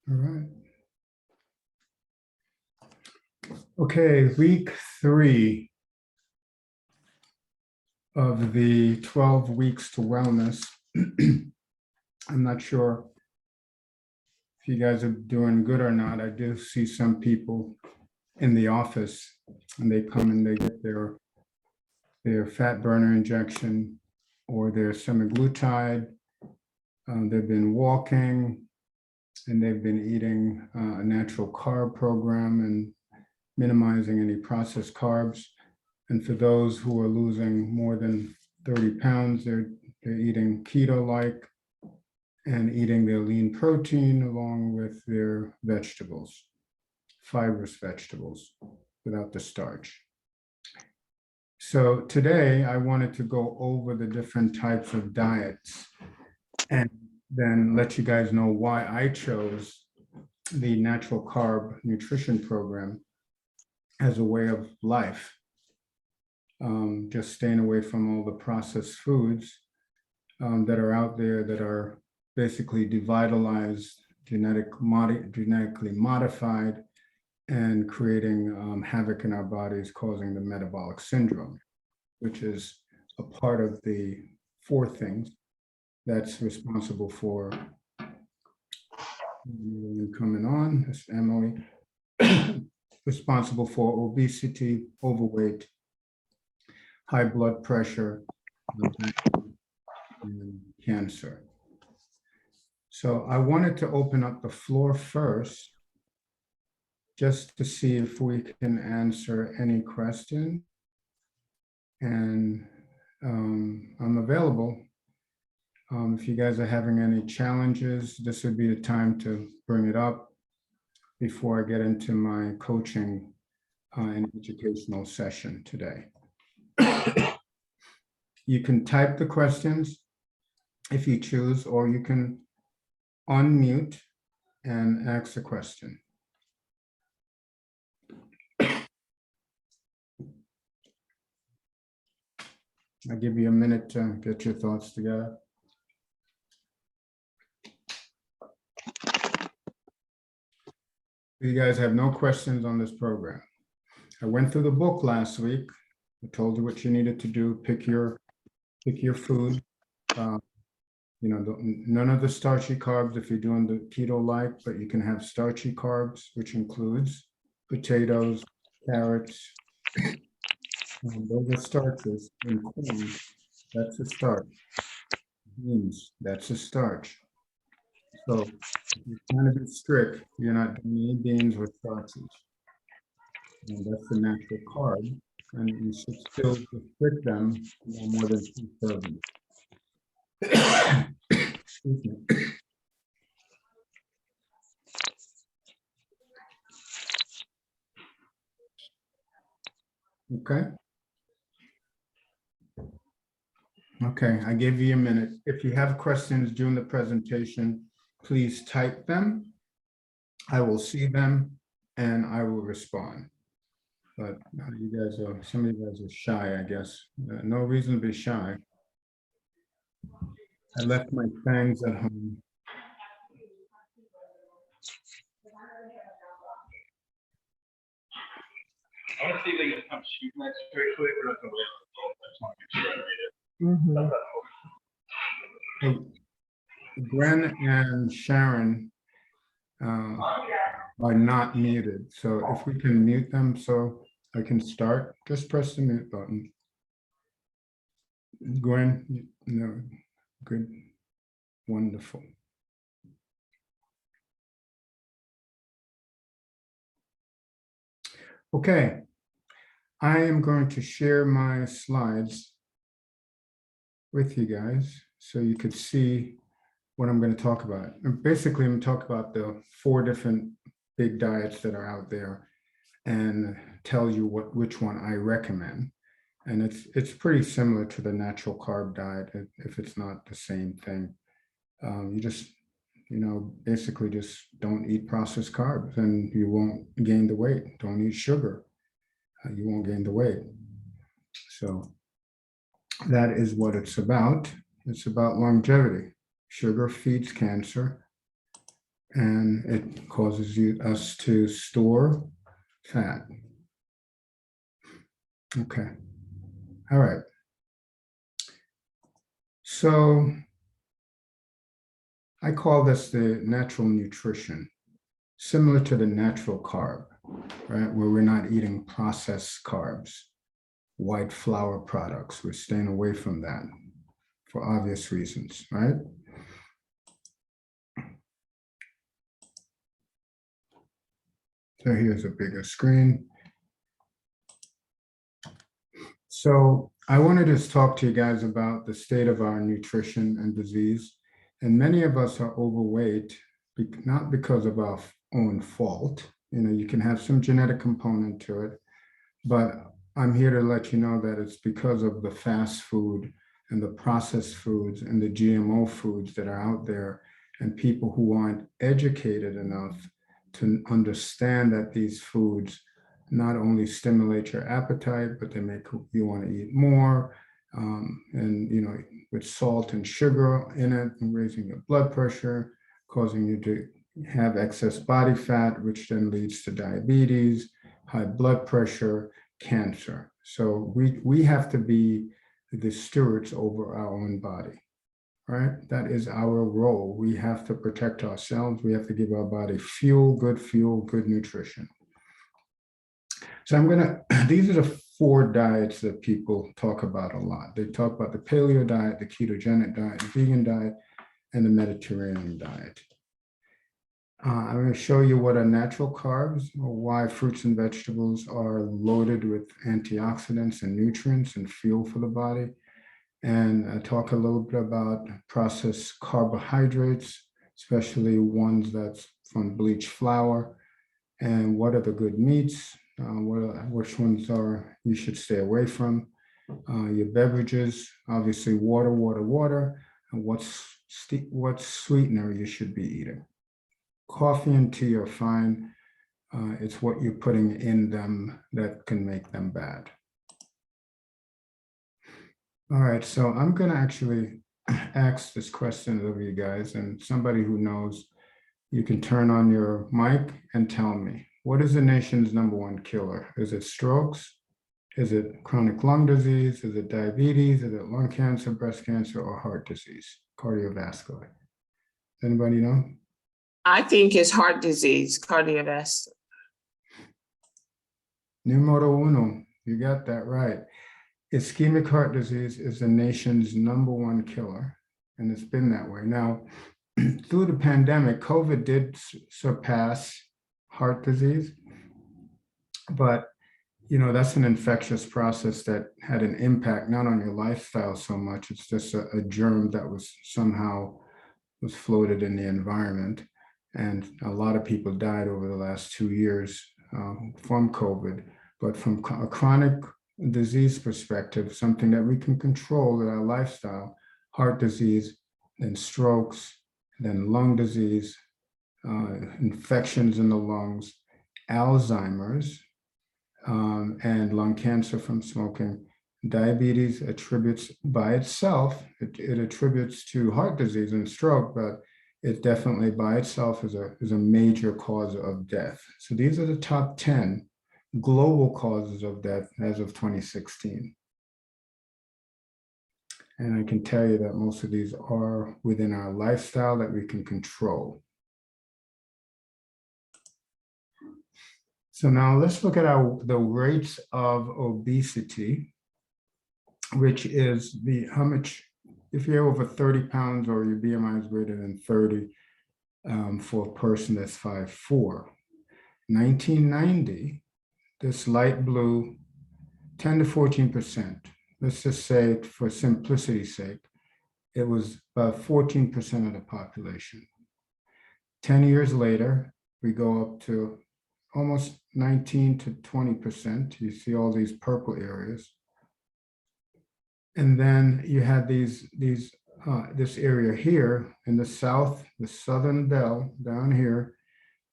All right. Okay, week 3 of the 12 weeks to wellness. I'm not sure if you guys are doing good or not. I do see some people in the office and they come and they get their fat burner injection or their semaglutide. They've been walking and they've been eating a natural carb program and minimizing any processed carbs. And for those who are losing more than 30 pounds, they're eating keto-like and eating their lean protein along with their vegetables, fibrous vegetables without the starch. So today I wanted to go over the different types of diets and then let you guys know why I chose the natural carb nutrition program as a way of life. Just staying away from all the processed foods that are out there that are basically devitalized, genetically modified, and creating havoc in our bodies, causing the metabolic syndrome, which is a part of the 4 things that's responsible for coming on, that's Emily, responsible for obesity, overweight, high blood pressure, and cancer. So I wanted to open up the floor first, just to see if we can answer any question. And I'm available. If you guys are having any challenges, this would be the time to bring it up before I get into my coaching and educational session today. You can type the questions if you choose, or you can unmute and ask the question. I'll give you a minute to get your thoughts together. You guys have no questions on this program. I went through the book last week. I told you what you needed to do. Pick your food. None of the starchy carbs if you're doing the keto-like, but you can have starchy carbs, which includes potatoes, carrots. Those are starches. And corn, that's a starch. Beans, that's a starch. So if you're trying to be strict, you're not doing any beans with starches. And that's the natural carb. And you should still restrict them no more than 2 servings. Excuse me. Okay. Okay, I gave you a minute. If you have questions during the presentation, please type them. I will see them and I will respond. But you guys are, some of you guys are shy, I guess. No reason to be shy. I left my fangs at home. I want to see if they can come shoot next very quick. We're not going to wait. Gwen and Sharon are not muted. So if we can mute them so I can start, just press the mute button. Gwen, no, good, wonderful. Okay, I am going to share my slides with you guys so you could see what I'm going to talk about. And basically, I'm going to talk about the 4 different big diets that are out there and tell you which one I recommend. And it's pretty similar to the natural carb diet, if it's not the same thing. You just, basically just don't eat processed carbs and you won't gain the weight. Don't eat sugar. You won't gain the weight. So that is what it's about. It's about longevity. Sugar feeds cancer, and it causes us to store fat. Okay. All right. So I call this the natural nutrition, similar to the natural carb, right? Where we're not eating processed carbs, white flour products. We're staying away from that for obvious reasons, right? So here's a bigger screen. So I want to just talk to you guys about the state of our nutrition and disease. And many of us are overweight, not because of our own fault. You know, you can have some genetic component to it, but I'm here to let you know that it's because of the fast food and the processed foods and the GMO foods that are out there, and people who aren't educated enough to understand that these foods not only stimulate your appetite, but they make you want to eat more. And, you know, with salt and sugar in it, and raising your blood pressure, causing you to have excess body fat, which then leads to diabetes, high blood pressure, cancer. So we have to be the stewards over our own body, right? That is our role. We have to protect ourselves. We have to give our body fuel, good nutrition. So these are the 4 diets that people talk about a lot. They talk about the paleo diet, the ketogenic diet, the vegan diet, and the Mediterranean diet. I'm going to show you what are natural carbs, or why fruits and vegetables are loaded with antioxidants and nutrients and fuel for the body. And I talk a little bit about processed carbohydrates, especially ones that's from bleached flour, and what are the good meats, which ones you should stay away from. Your beverages, obviously water, and what sweetener you should be eating. Coffee and tea are fine. It's what you're putting in them that can make them bad. All right, so I'm going to actually ask this question of you guys, and somebody who knows, you can turn on your mic and tell me, what is the nation's #1 killer? Is it strokes? Is it chronic lung disease? Is it diabetes? Is it lung cancer, breast cancer, or heart disease, cardiovascular? Does anybody know? I think it's heart disease, cardiovascular. Numero uno, you got that right. Ischemic heart disease is the nation's #1 killer, and it's been that way. Now, through the pandemic, COVID did surpass heart disease, but you know, that's an infectious process that had an impact not on your lifestyle so much. It's just a germ that was somehow floated in the environment. And a lot of people died over the last 2 years from COVID. But from a chronic disease perspective, something that we can control with our lifestyle, heart disease, then strokes, then lung disease, infections in the lungs, Alzheimer's, and lung cancer from smoking. Diabetes attributes by itself, it attributes to heart disease and stroke, but it definitely by itself is a major cause of death. So these are the top 10 global causes of death as of 2016. And I can tell you that most of these are within our lifestyle that we can control. So now let's look at the rates of obesity, which is how much, if you're over 30 pounds or your BMI is greater than 30 for a person that's 5'4". 1990, this light blue, 10 to 14%. Let's just say, for simplicity's sake, it was about 14% of the population. 10 years later, we go up to almost 19 to 20%. You see all these purple areas. And then you had this area here in the south, the southern bell down here,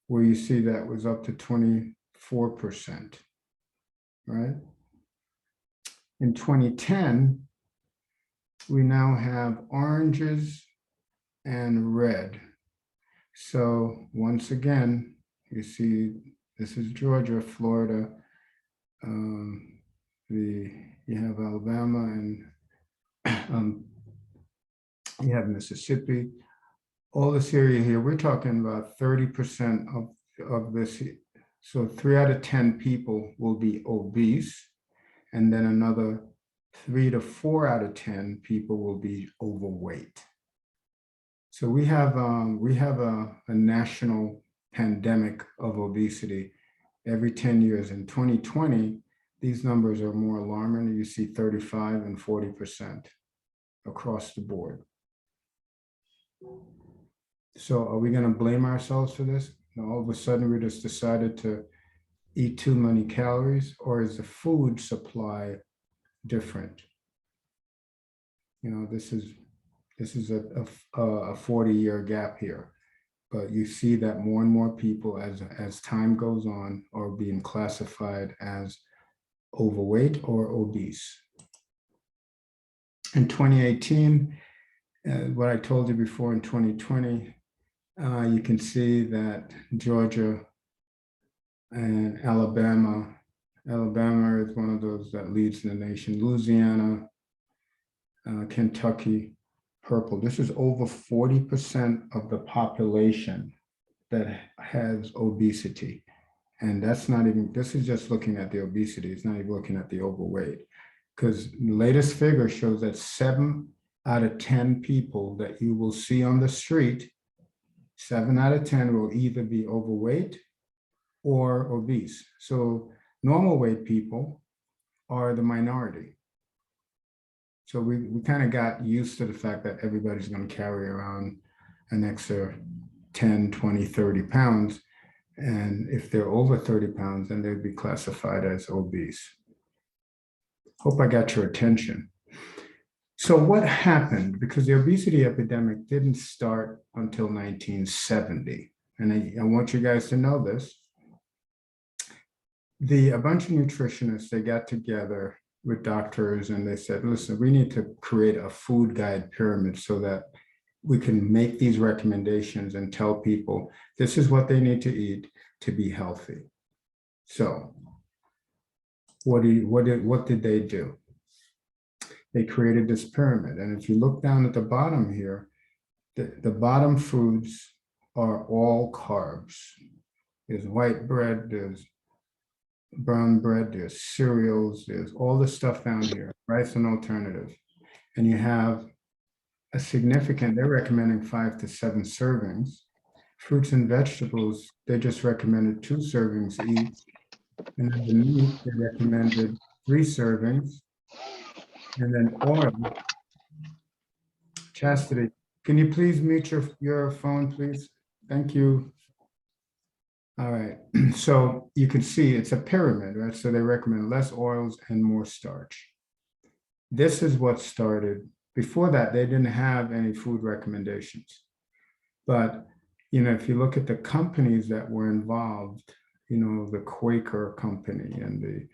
where you see that was up to 24%, right? In 2010, we now have oranges and red. So once again, you see, this is Georgia, Florida. You have Alabama and you have Mississippi. All this area here, we're talking about 30% of this. So 3 out of 10 people will be obese, and then another 3 to 4 out of 10 people will be overweight. So we have a national pandemic of obesity every 10 years. In 2020, these numbers are more alarming. You see 35 and 40% across the board. So are we going to blame ourselves for this? All of a sudden, we just decided to eat too many calories, or is the food supply different? You know, this is a 40-year gap here, but you see that more and more people, as time goes on, are being classified as overweight or obese. In 2018, what I told you before, in 2020, you can see that Georgia and Alabama is one of those that leads the nation. Louisiana, Kentucky, purple. This is over 40% of the population that has obesity. And that's not even, this is just looking at the obesity. It's not even looking at the overweight. Because the latest figure shows that 7 out of 10 people that you will see on the street, 7 out of 10 will either be overweight or obese. So normal weight people are the minority. So we kind of got used to the fact that everybody's going to carry around an extra 10, 20, 30 pounds. And if they're over 30 pounds, then they'd be classified as obese. Hope I got your attention. So what happened? Because the obesity epidemic didn't start until 1970. And I want you guys to know this. A bunch of nutritionists, they got together with doctors and they said, listen, we need to create a food guide pyramid so that we can make these recommendations and tell people this is what they need to eat to be healthy. So what did they do? They created this pyramid. And if you look down at the bottom here, the bottom foods are all carbs. There's white bread, there's brown bread, there's cereals, there's all this stuff down here, rice and alternative. And you have a significant, they're recommending 5 to 7 servings. Fruits and vegetables, they just recommended 2 servings each. And then the meat, they recommended 3 servings. And then oil. Chastity, can you please mute your phone, please? Thank you. All right, so you can see it's a pyramid, right? So they recommend less oils and more starch. This is what started. Before that, they didn't have any food recommendations. But, you know, if you look at the companies that were involved, you know, the Quaker company and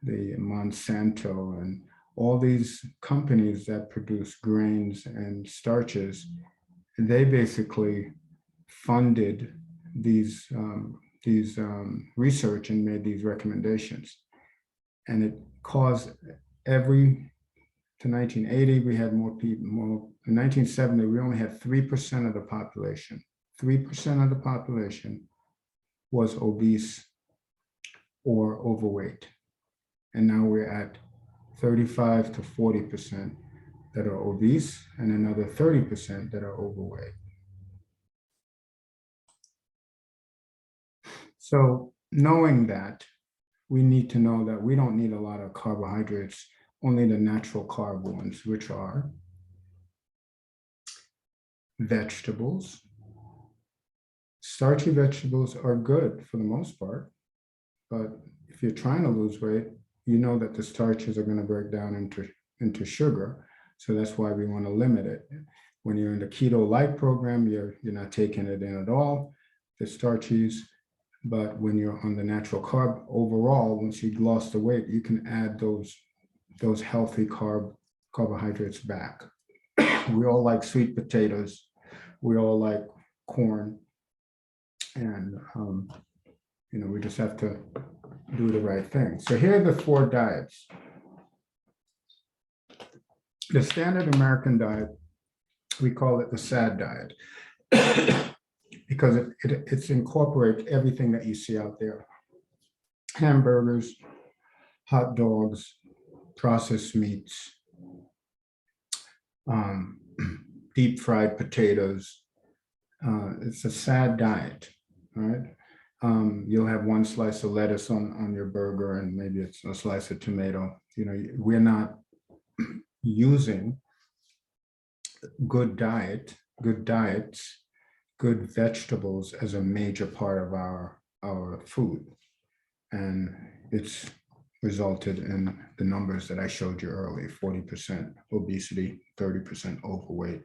the Monsanto and all these companies that produce grains and starches, they basically funded these research and made these recommendations. And it caused to 1980, we had more people, in 1970, we only had 3% of the population. 3% of the population was obese or overweight. And now we're at 35 to 40% that are obese and another 30% that are overweight. So knowing that, we need to know that we don't need a lot of carbohydrates, only the natural carb ones, which are vegetables. Starchy vegetables are good for the most part, but if you're trying to lose weight, you know that the starches are going to break down into sugar. So that's why we want to limit it. When you're in the keto-like program, you're not taking it in at all, the starchies. But when you're on the natural carb, overall, once you've lost the weight, you can add those healthy carbohydrates back. We all like sweet potatoes. We all like corn. And, you know, we just have to do the right thing. So here are the 4 diets. The standard American diet, we call it the SAD diet because it's incorporates everything that you see out there. Hamburgers, hot dogs, processed meats, deep fried potatoes. It's a SAD diet, right? You'll have 1 slice of lettuce on your burger and maybe it's a slice of tomato. You know, we're not using good diets, good vegetables as a major part of our food. And it's resulted in the numbers that I showed you earlier, 40% obesity, 30% overweight.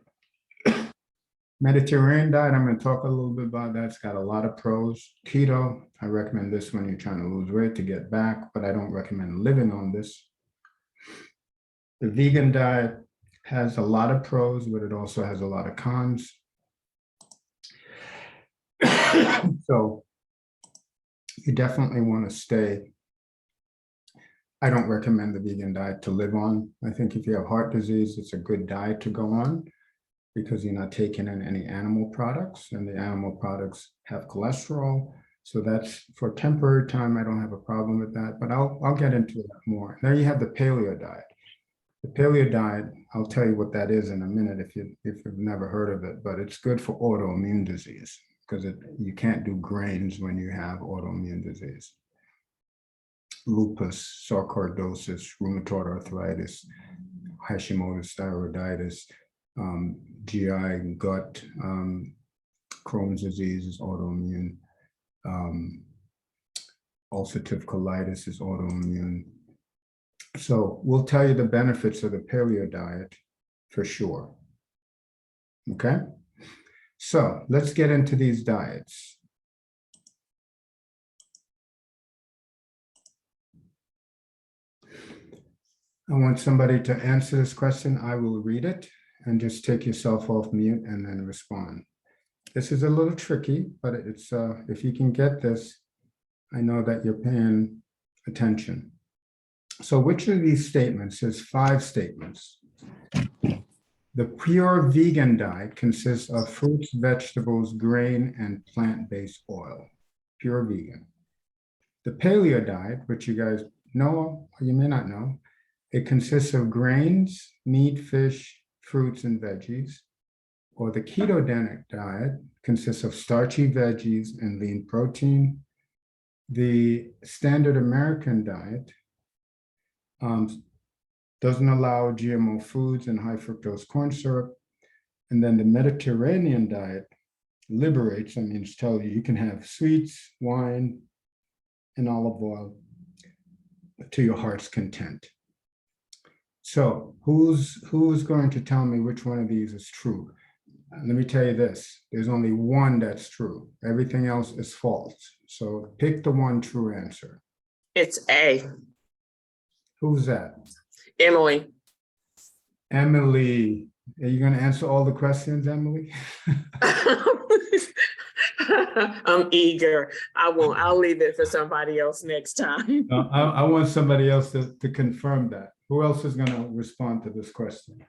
Mediterranean diet, I'm going to talk a little bit about that. It's got a lot of pros. Keto, I recommend this when you're trying to lose weight to get back, but I don't recommend living on this. The vegan diet has a lot of pros, but it also has a lot of cons. So you definitely want to stay. I don't recommend the vegan diet to live on. I think if you have heart disease, it's a good diet to go on because you're not taking in any animal products, and the animal products have cholesterol. So that's for a temporary time. I don't have a problem with that, but I'll get into that more. Now you have the paleo diet. The paleo diet, I'll tell you what that is in a minute if you've never heard of it, but it's good for autoimmune disease because you can't do grains when you have autoimmune disease. Lupus, sarcoidosis, rheumatoid arthritis, Hashimoto's thyroiditis, GI, gut, Crohn's disease is autoimmune, ulcerative colitis is autoimmune. So we'll tell you the benefits of the paleo diet for sure. Okay, so let's get into these diets. I want somebody to answer this question. I will read it and just take yourself off mute and then respond. This is a little tricky, but it's if you can get this, I know that you're paying attention. So which of these statements, there's 5 statements. The pure vegan diet consists of fruits, vegetables, grain, and plant-based oil. Pure vegan. The paleo diet, which you guys know, or you may not know, it consists of grains, meat, fish, fruits, and veggies. Or the ketogenic diet consists of starchy veggies and lean protein. The standard American diet doesn't allow GMO foods and high fructose corn syrup. And then the Mediterranean diet liberates, that means tell you can have sweets, wine, and olive oil to your heart's content. So who's going to tell me which one of these is true? Let me tell you this, there's only one that's true. Everything else is false. So pick the one true answer. It's A. Who's that? Emily. Emily. Are you going to answer all the questions, Emily? I'm eager. I'll leave it for somebody else next time. I want somebody else to confirm that. Who else is going to respond to this question?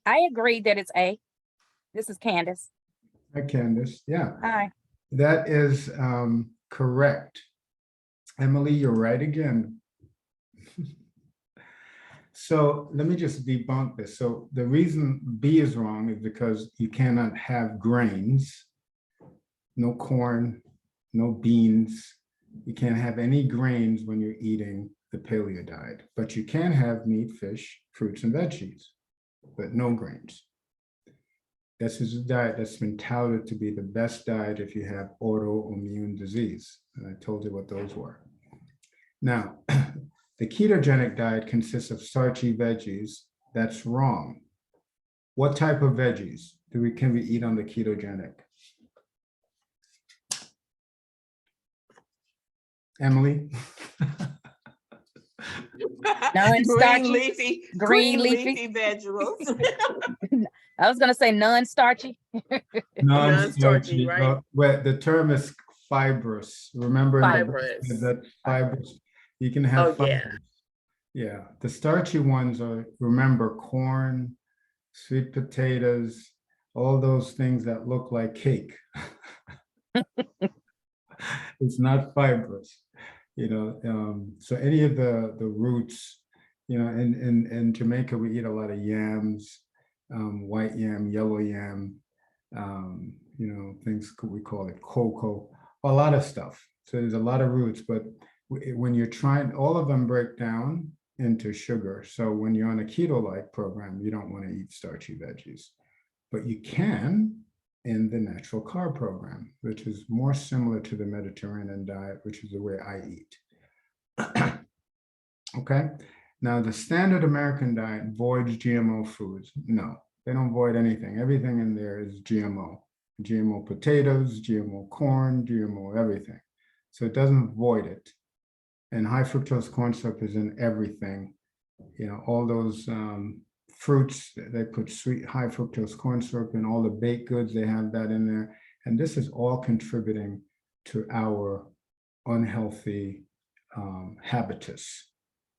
I agree that it's A. This is Candace. Hi, Candace. Yeah, Hi. that is correct. Emily, you're right again. So let me just debunk this. So the reason B is wrong is because you cannot have grains, no corn, no beans. You can't have any grains when you're eating the paleo diet, but you can have meat, fish, fruits, and veggies, but no grains. This is a diet that's been touted to be the best diet if you have autoimmune disease. And I told you what those were. Now, the ketogenic diet consists of starchy veggies. That's wrong. What type of veggies can we eat on the ketogenic? Emily? Non-starchy, Green green leafy leafy. vegetables. I was gonna say non-starchy. Non-starchy, right? Well, the term is fibrous. Remember in the book Fibrous. that fibrous, you can Oh, have yeah. fibrous. Yeah, the starchy ones are, remember, corn, sweet potatoes, all those things that look like cake. It's not fibrous, so any of the roots, in Jamaica, we eat a lot of yams, white yam, yellow yam, things we call it cocoa, a lot of stuff. So there's a lot of roots, but when you're trying, all of them break down into sugar. So when you're on a keto-like program, you don't want to eat starchy veggies, but you can in the natural carb program, which is more similar to the Mediterranean diet, which is the way I eat. Okay. Now, the standard American diet voids GMO foods. No, they don't void anything. Everything in there is GMO. GMO potatoes, GMO corn, GMO everything. So it doesn't void it. And high fructose corn syrup is in everything. All those fruits, they put sweet high fructose corn syrup in all the baked goods, they have that in there. And this is all contributing to our unhealthy habitus,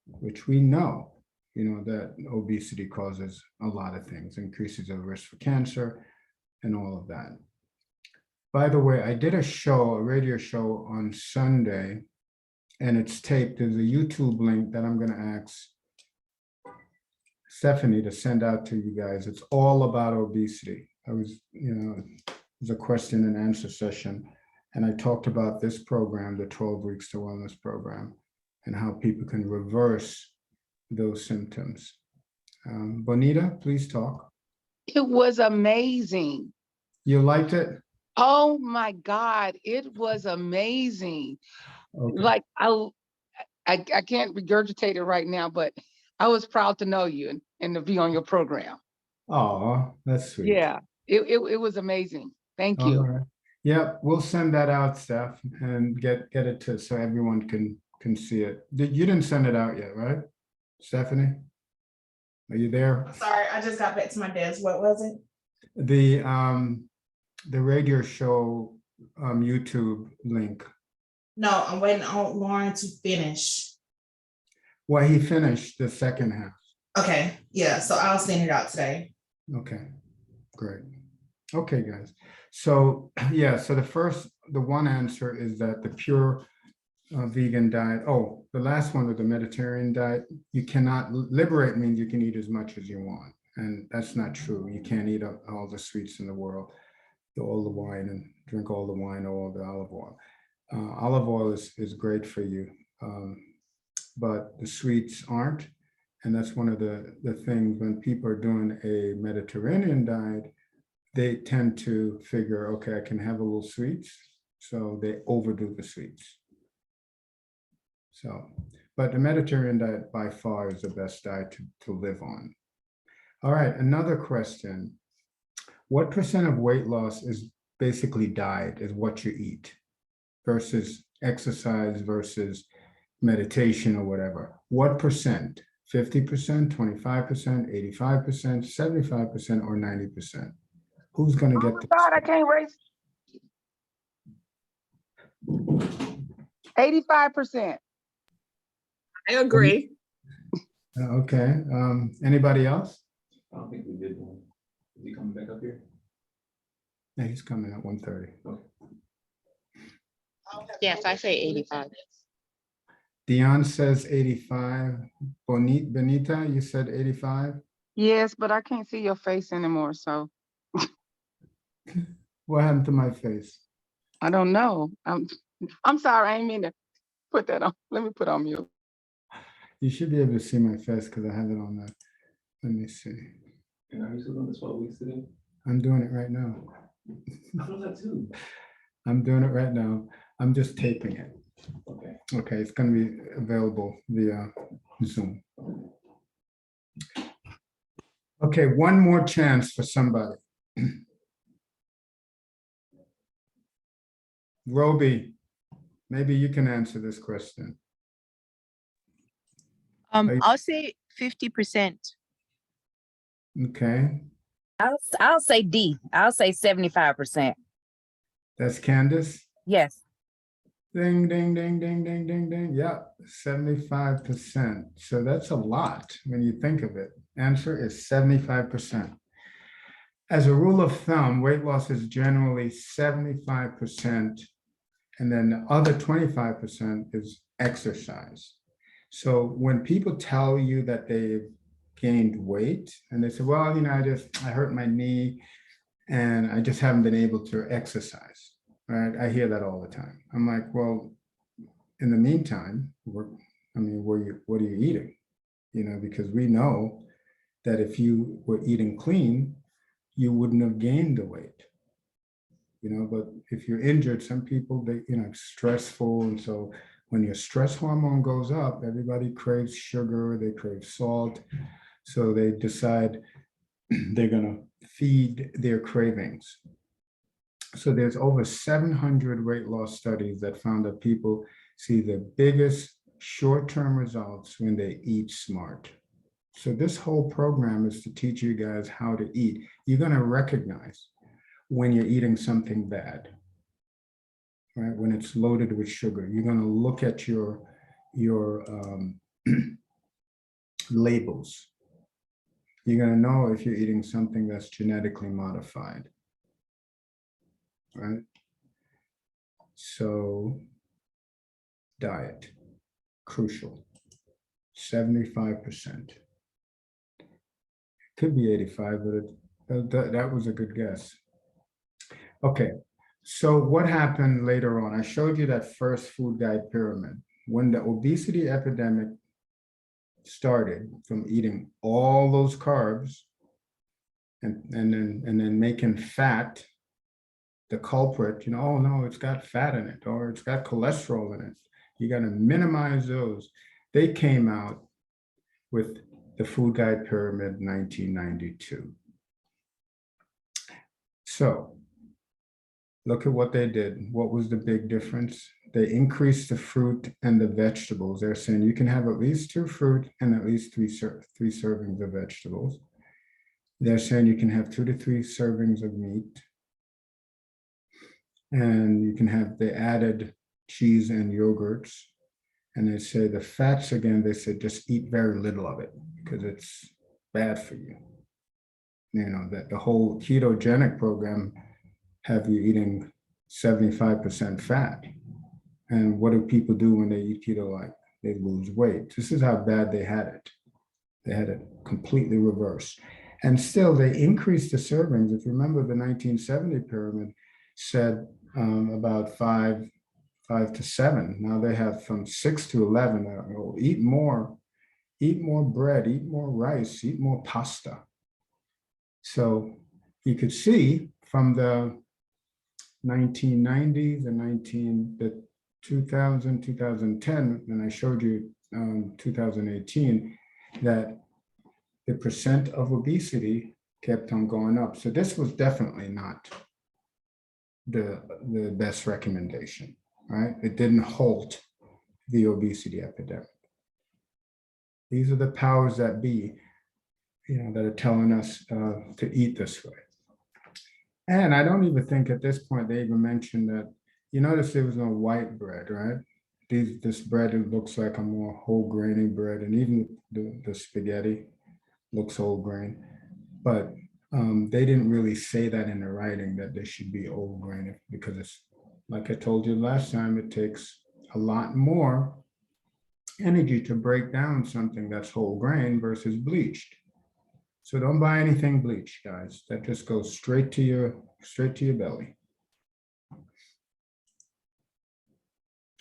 which we know, that obesity causes a lot of things, increases the risk for cancer and all of that. By the way, I did a radio show on Sunday, and it's taped. There's a YouTube link that I'm going to ask Stephanie to send out to you guys. It's all about obesity. It was a question and answer session. And I talked about this program, the 12 Weeks to Wellness program, and how people can reverse those symptoms. Bonita, please talk. It was amazing. You liked it? Oh my God, it was amazing. Okay. Like I can't regurgitate it right now, but I was proud to know you and to be on your program. Oh, that's sweet. Yeah, it was amazing. Thank All you. right. Yeah, we'll send that out, Steph, and get it to so everyone can see it. You didn't send it out yet, right? Stephanie? Are you there? Sorry, I just got back to my desk. What was it? The radio show YouTube link. No, I'm waiting on Lauren to finish. Well, he finished the second half. Okay, yeah, so I'll send it out today. Okay, great. Okay, guys. So yeah, so the one answer is that the pure vegan diet. Oh, the last one with the Mediterranean diet, you cannot liberate means you can eat as much as you want. And that's not true. You can't eat all the sweets in the world, all the wine, and drink all the wine or all the olive oil. Olive oil is great for you, but the sweets aren't. And that's one of the things when people are doing a Mediterranean diet, they tend to figure, okay, I can have a little sweets. So they overdo the sweets. So, but the Mediterranean diet by far is the best diet to live on. All right, another question. What percent of weight loss is basically diet, is what you eat, versus exercise versus meditation or whatever? What percent? 50%, 25%, 85%, 75%, or 90%? Who's going to Oh get my this? God, I can't raise 85%. I agree. Okay. Anybody else? I don't think we did one. Is he coming back up here? Yeah, he's coming at 1:30. Yes, I say 85. Dion says 85. Benita, you said 85. Yes, but I can't see your face anymore, so What happened to my face? I don't know. I'm sorry, I didn't mean to put that on. Let me put on mute. You should be able to see my face because I have it on the. Let me see. And are you still doing the 12 weeks today? I'm doing it right now. I feel that too. I'm doing it right now. I'm just taping it. Okay. Okay, it's going to be available via Zoom. Okay, one more chance for somebody. Roby, maybe you can answer this question. Are you- I'll say 50%. Okay. I'll say D. I'll say 75%. That's Candace. Yes. Ding, ding, ding, ding, ding, ding, ding. Yep, 75%. So that's a lot when you think of it. Answer is 75%. As a rule of thumb, weight loss is generally 75%, and then the other 25% is exercise. So when people tell you that they've gained weight and they say, well, I hurt my knee and I just haven't been able to exercise. Right? I hear that all the time. I'm like, well, in the meantime, what are you eating? Because we know that if you were eating clean, you wouldn't have gained the weight. But if you're injured, some people, stressful. And so when your stress hormone goes up, everybody craves sugar, they crave salt. So they decide they're going to feed their cravings. So there's over 700 weight loss studies that found that people see the biggest short-term results when they eat smart. So this whole program is to teach you guys how to eat. You're going to recognize when you're eating something bad, right? When it's loaded with sugar, you're going to look at your labels. You're going to know if you're eating something that's genetically modified. Right? So diet, crucial, 75%. Could be 85, but that was a good guess. Okay, so what happened later on? I showed you that first food guide pyramid. When the obesity epidemic started from eating all those carbs and then making fat the culprit, oh no, it's got fat in it, or it's got cholesterol in it. You got to minimize those. They came out with the Food Guide Pyramid 1992. So look at what they did. What was the big difference? They increased the fruit and the vegetables. They're saying you can have at least 2 fruit and at least three servings of vegetables. They're saying you can have 2 to 3 servings of meat. And you can have, they added cheese and yogurts. And they say the fats, again, they said just eat very little of it because it's bad for you. That the whole ketogenic program have you eating 75% fat. And what do people do when they eat keto? Like they lose weight. This is how bad they had it. They had it completely reversed. And still they increased the servings. If you remember the 1970 pyramid said about 5 to 7. Now they have from 6 to 11. Eat more bread, eat more rice, eat more pasta. So you could see from the 1990s and the 2000, 2010, and I showed you 2018, that the percent of obesity kept on going up. So this was definitely not the best recommendation, right? It didn't halt the obesity epidemic. These are the powers that be, that are telling us to eat this way. And I don't even think at this point they even mentioned that, you notice there was no white bread, right? This bread, it looks like a more whole grainy bread, and even the spaghetti looks whole grain. But they didn't really say that in the writing that they should be whole grain, because it's, like I told you last time, it takes a lot more energy to break down something that's whole grain versus bleached. So don't buy anything bleached, guys. That just goes straight to your belly.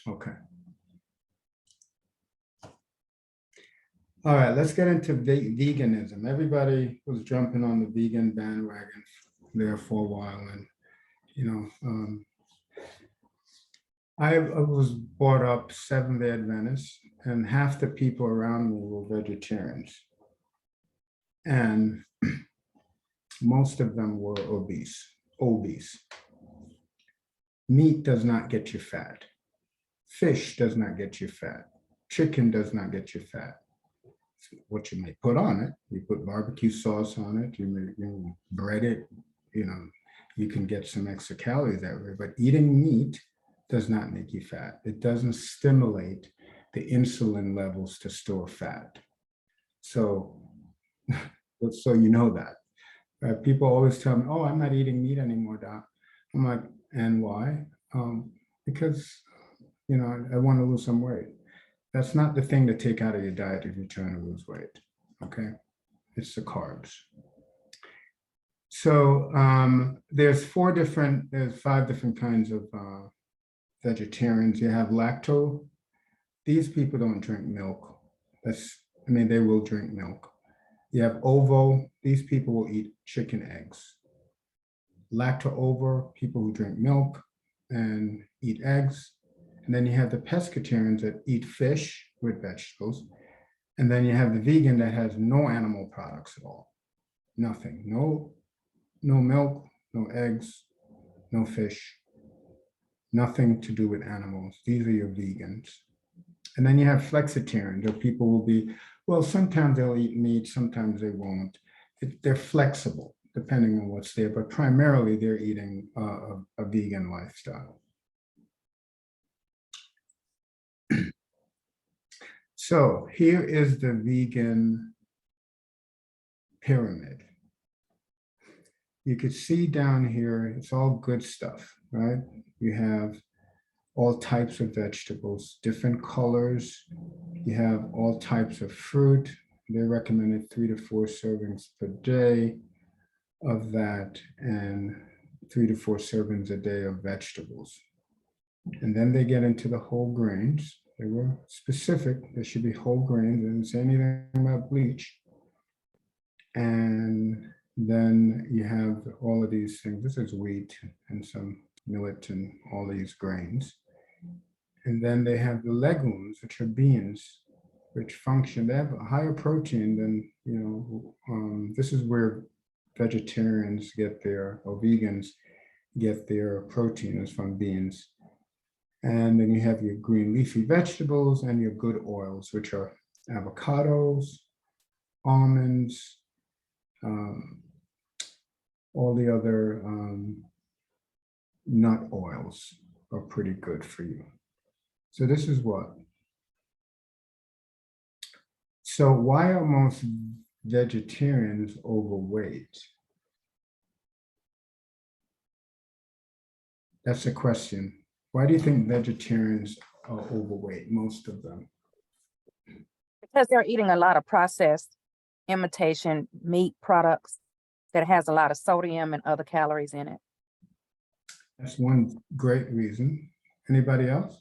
Okay. All right, let's get into veganism. Everybody was jumping on the vegan bandwagon there for a while, and I was brought up Seventh-day Adventist, and half the people around me were vegetarians. And most of them were obese. Meat does not get you fat. Fish does not get you fat. Chicken does not get you fat. what you may put on it. You put barbecue sauce on it, you bread it, you can get some extra calories that way, but eating meat does not make you fat. It doesn't stimulate the insulin levels to store fat. So, so you know that. People always tell me, oh, I'm not eating meat anymore, Doc. I'm like, and why? Because, I want to lose some weight. That's not the thing to take out of your diet if you're trying to lose weight, okay? It's the carbs. So there's 5 different kinds of vegetarians. You have lacto. These people don't drink milk. They will drink milk. You have ovo. These people will eat chicken eggs. Lacto-ovo, people who drink milk and eat eggs. And then you have the pescatarians that eat fish with vegetables. And then you have the vegan that has no animal products at all. Nothing. No milk, no eggs, no fish. Nothing to do with animals. These are your vegans. And then you have flexitarians, or people will be, well, sometimes they'll eat meat, sometimes they won't. They're flexible, depending on what's there, but primarily they're eating a vegan lifestyle. So here is the vegan pyramid. You could see down here, it's all good stuff, right? You have all types of vegetables, different colors. You have all types of fruit. They recommended 3 to 4 servings per day of that, and 3 to 4 servings a day of vegetables. And then they get into the whole grains. They were specific. There should be whole grains. They didn't say anything about bleach. And then you have all of these things. This is wheat and some millet and all these grains. And then they have the legumes, which are beans, which function. They have a higher protein than, this is where vegetarians get their, or vegans get their protein is from beans. And then you have your green leafy vegetables and your good oils, which are avocados, almonds, all the other nut oils are pretty good for you. So this is what. So why are most vegetarians overweight? That's a question. Why do you think vegetarians are overweight, most of them? Because they're eating a lot of processed imitation meat products that has a lot of sodium and other calories in it. That's one great reason. Anybody else?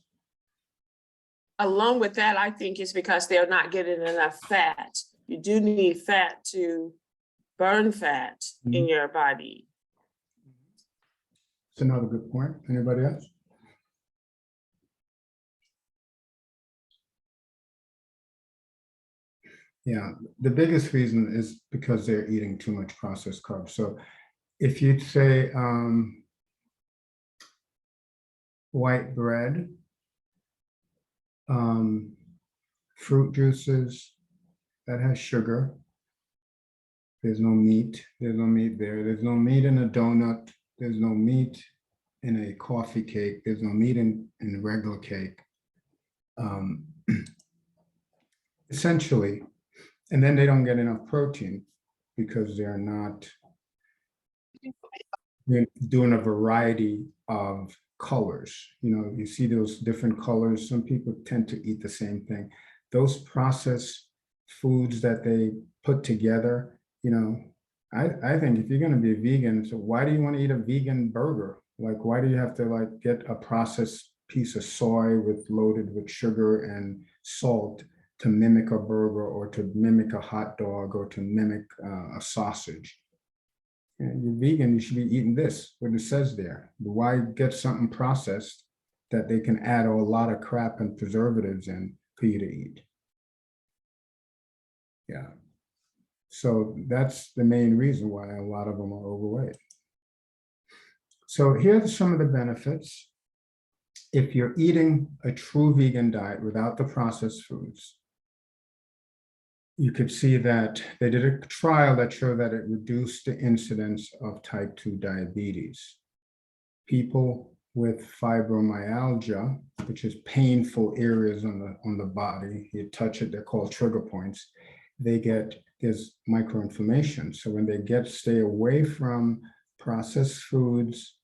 Along with that, I think it's because they're not getting enough fat. You do need fat to burn fat in your body. That's another good point. Anybody else? Yeah, the biggest reason is because they're eating too much processed carbs. So if you say white bread, fruit juices, that has sugar. There's no meat. There's no meat there. There's no meat in a donut. There's no meat in a coffee cake. There's no meat in regular cake. Essentially, and then they don't get enough protein because they're not doing a variety of colors. You see those different colors. Some people tend to eat the same thing. Those processed foods that they put together, I think if you're going to be a vegan, so why do you want to eat a vegan burger? Like, why do you have to get a processed piece of soy loaded with sugar and salt to mimic a burger or to mimic a hot dog or to mimic a sausage? And you're vegan, you should be eating this, what it says there. Why get something processed that they can add a lot of crap and preservatives in for you to eat? Yeah. So that's the main reason why a lot of them are overweight. So here are some of the benefits. If you're eating a true vegan diet without the processed foods, you could see that they did a trial that showed that it reduced the incidence of type 2 diabetes. People with fibromyalgia, which is painful areas on the body, you touch it, they're called trigger points, there's microinflammation. So when they stay away from processed foods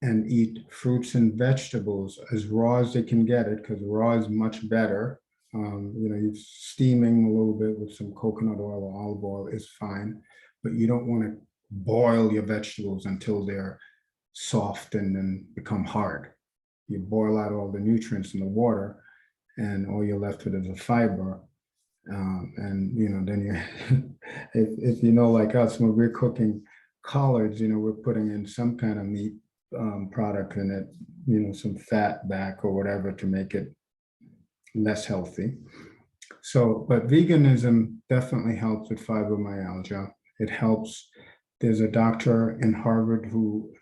and eat fruits and vegetables as raw as they can get it, because raw is much better. You're steaming a little bit with some coconut oil or olive oil is fine, but you don't want to boil your vegetables until they're soft and then become hard. You boil out all the nutrients in the water, and all you're left with is a fiber. Then you, if you know, like us, when we're cooking collards, we're putting in some kind of meat product in it, some fat back or whatever to make it less healthy. So, but veganism definitely helps with fibromyalgia. It helps. There's a doctor in Harvard who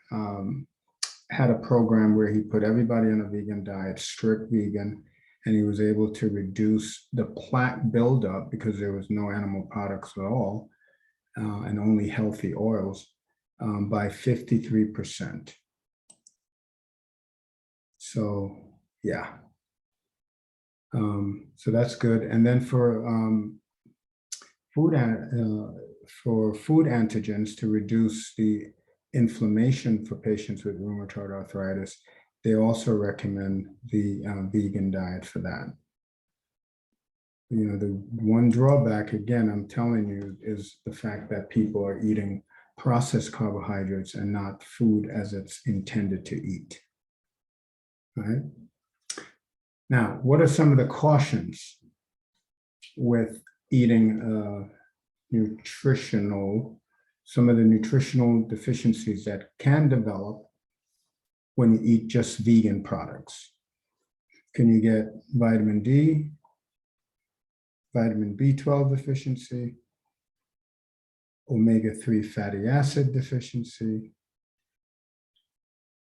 had a program where he put everybody on a vegan diet, strict vegan, and he was able to reduce the plaque buildup because there was no animal products at all and only healthy oils by 53%. So, yeah. So that's good. And then for food antigens to reduce the inflammation for patients with rheumatoid arthritis, they also recommend the vegan diet for that. The one drawback, again, I'm telling you, is the fact that people are eating processed carbohydrates and not food as it's intended to eat. Right? Now, what are some of the cautions with eating some of the nutritional deficiencies that can develop when you eat just vegan products? Can you get vitamin D, vitamin B12 deficiency, omega-3 fatty acid deficiency?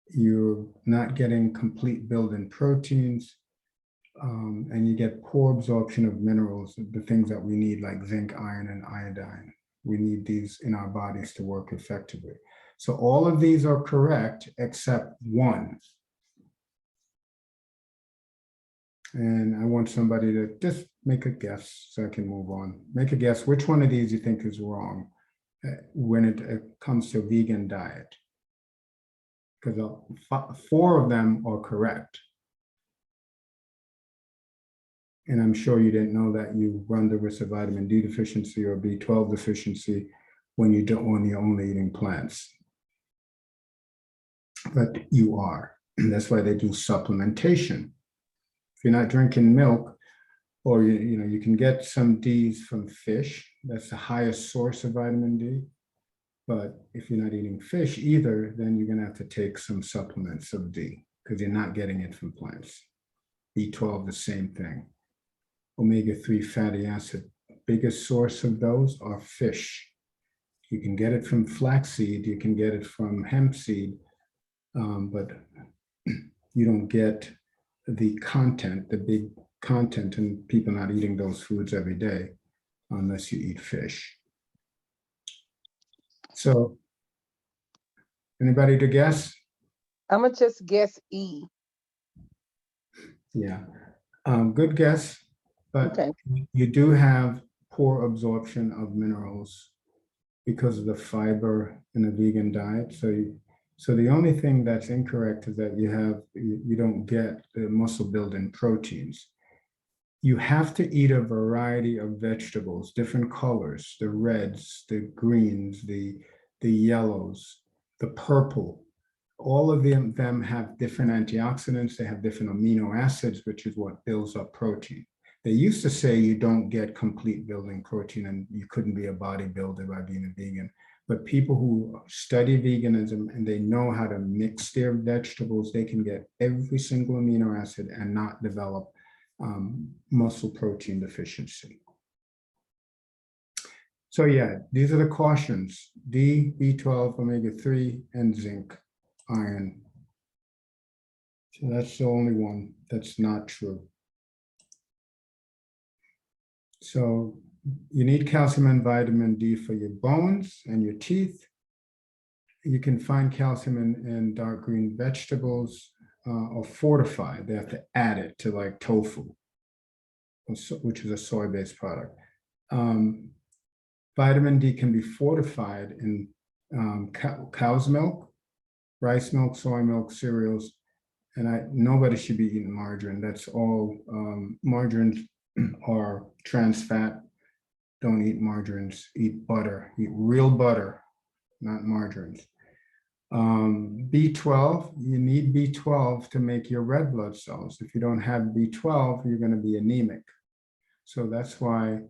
You're not getting complete build-in proteins, and you get poor absorption of minerals, the things that we need like zinc, iron, and iodine. We need these in our bodies to work effectively. So all of these are correct except one. And I want somebody to just make a guess so I can move on. Make a guess which one of these you think is wrong when it comes to vegan diet. Because 4 of them are correct. And I'm sure you didn't know that you run the risk of vitamin D deficiency or B12 deficiency when you're only eating plants. But you are. And that's why they do supplementation. If you're not drinking milk, or you can get some D's from fish. That's the highest source of vitamin D. But if you're not eating fish either, then you're going to have to take some supplements of D because you're not getting it from plants. B12, the same thing. Omega-3 fatty acid, biggest source of those are fish. You can get it from flaxseed, you can get it from hemp seed, but you don't get the content, the big content, and people not eating those foods every day unless you eat fish. So, anybody to guess? I'm gonna just guess E. Yeah, good guess, but Okay. you do have poor absorption of minerals because of the fiber in a vegan diet. So the only thing that's incorrect is that you don't get the muscle building proteins. You have to eat a variety of vegetables, different colors, the reds, the greens, the yellows, the purple. All of them have different antioxidants. They have different amino acids, which is what builds up protein. They used to say you don't get complete building protein and you couldn't be a bodybuilder by being a vegan. But people who study veganism and they know how to mix their vegetables, they can get every single amino acid and not develop muscle protein deficiency. So yeah, these are the cautions: D, B12, omega-3, and zinc, iron. So that's the only one that's not true. So You need calcium and vitamin D for your bones and your teeth. You can find calcium in dark green vegetables or fortified. They have to add it to like tofu, which is a soy-based product. Vitamin D can be fortified in cow's milk, rice milk, soy milk, cereals, and nobody should be eating margarine. That's all margarines are trans fat. Don't eat margarines, eat butter, eat real butter, not margarines. B12, you need B12 to make your red blood cells. If you don't have B12, you're going to be anemic. So that's why